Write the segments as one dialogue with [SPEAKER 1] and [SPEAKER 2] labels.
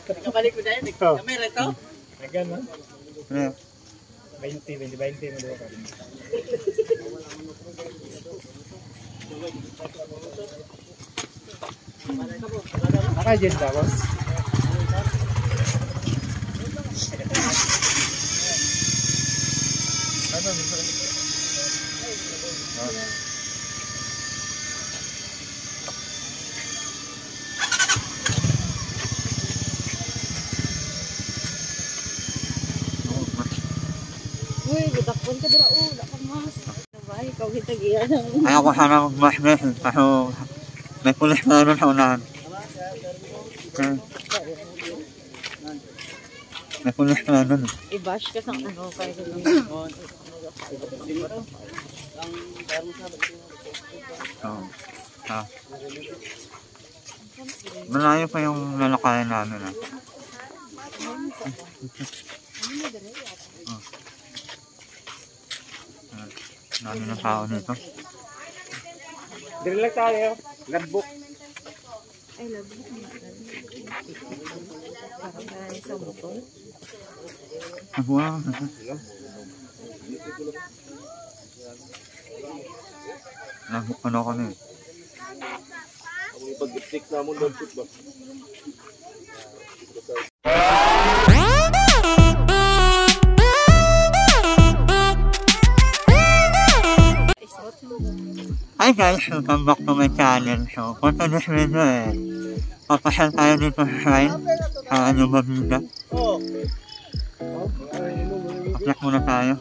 [SPEAKER 1] Nakabalik mo dahil, kamera ito?
[SPEAKER 2] Agan na. 20 mo doon ka rin. Naka-jet ba, boss?
[SPEAKER 3] Uy, budakpon ka dira o, wala kang mas. Nabay, ikaw hitagiyan.
[SPEAKER 4] Ayaw ko sana mag-mas kaso may pulis na rin sa unahan. May pulis na rin.
[SPEAKER 3] I-bash ka sa ano, kaya ka lang.
[SPEAKER 4] Oo. Malayo pa yung lalakayan namin. Dami ng tao nito.
[SPEAKER 2] Dili lang tayo. Logbook.
[SPEAKER 3] Ay, logbook na. Parang na isang bukol.
[SPEAKER 4] Wow. Logbook pa na kami.
[SPEAKER 5] Ang ipag-stick na mo logbook ba?
[SPEAKER 4] Hi guys, welcome back to my channel. So, for today's video papasyal tayo dito sa shrine sa NEUVA VIDA. Akyat muna tayo.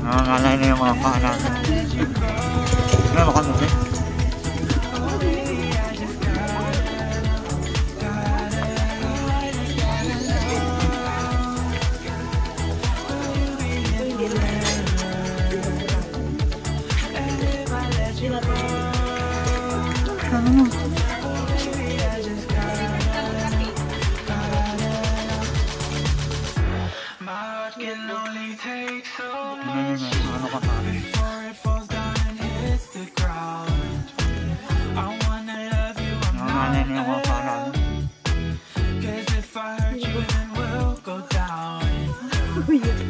[SPEAKER 4] Nangangalay na yung mga paa natin. Ano ba kami?
[SPEAKER 3] Yes,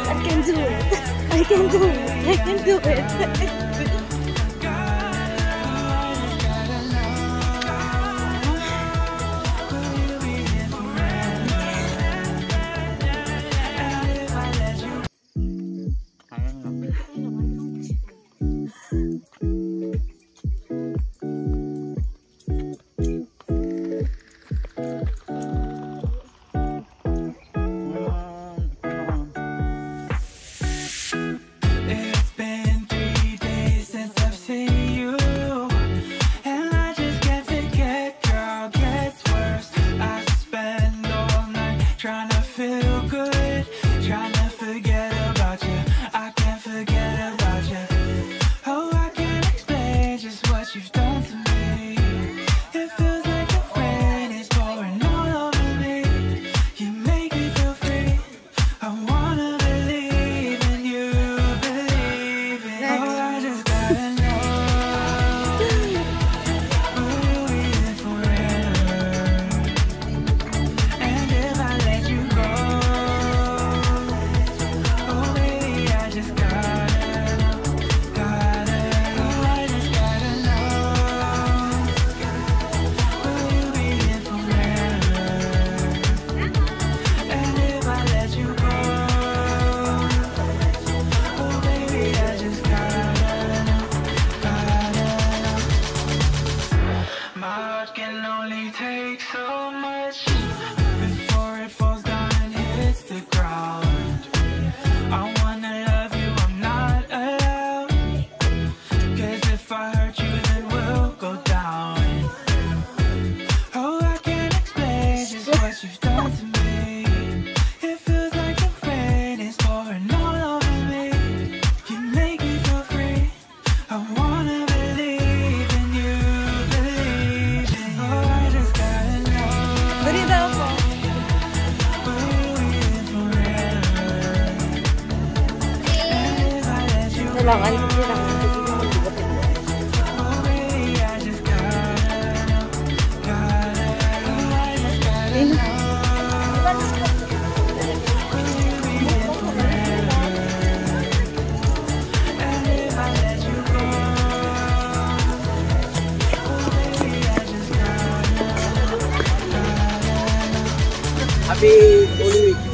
[SPEAKER 3] I can do it. I can do it. I can do it. Kailangan
[SPEAKER 1] Happy Holy Week.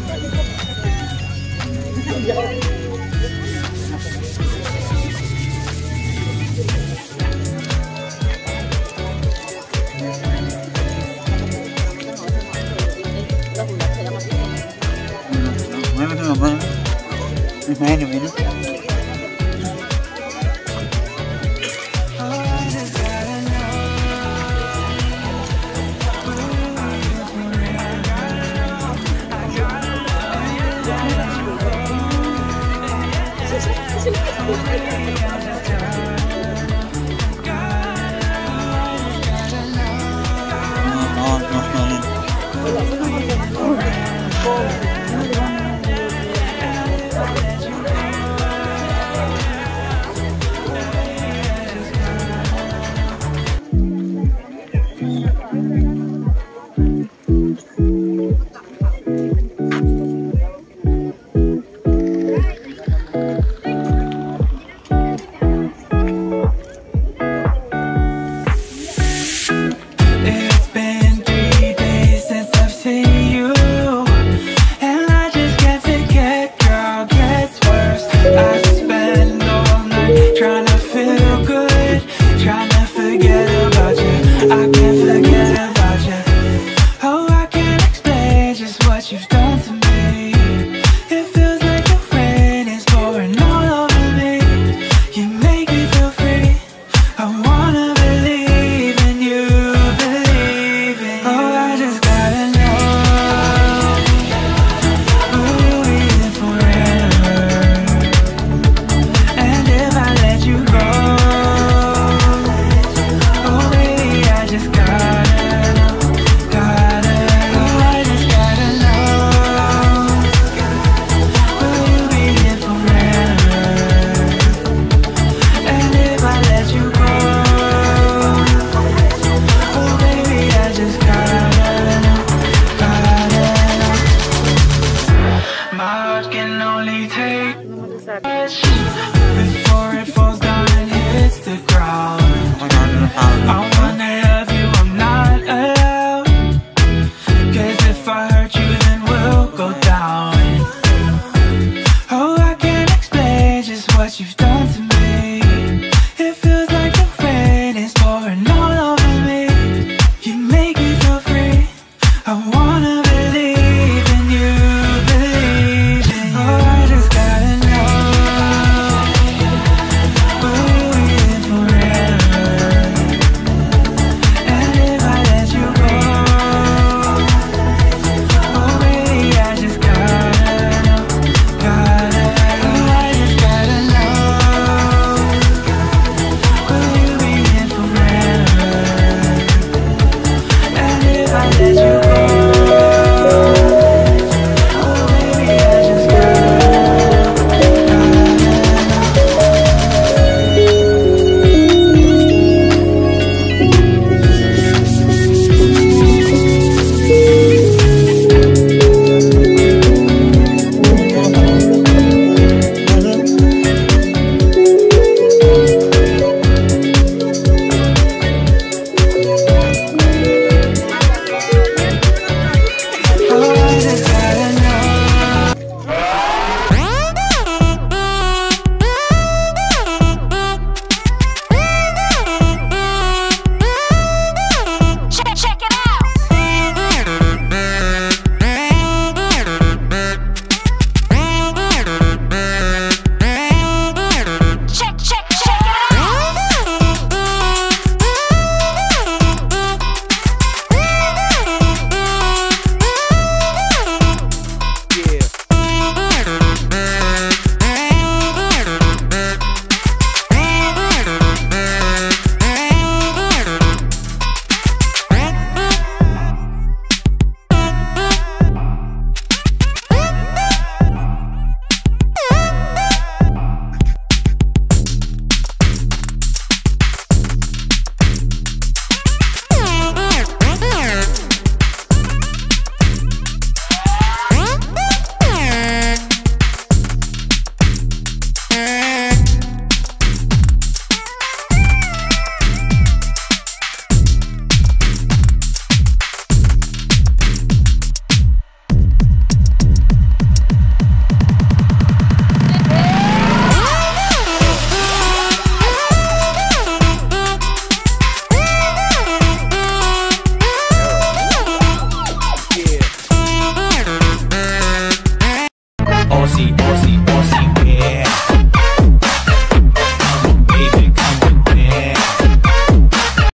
[SPEAKER 4] Before it falls down and hits the ground, I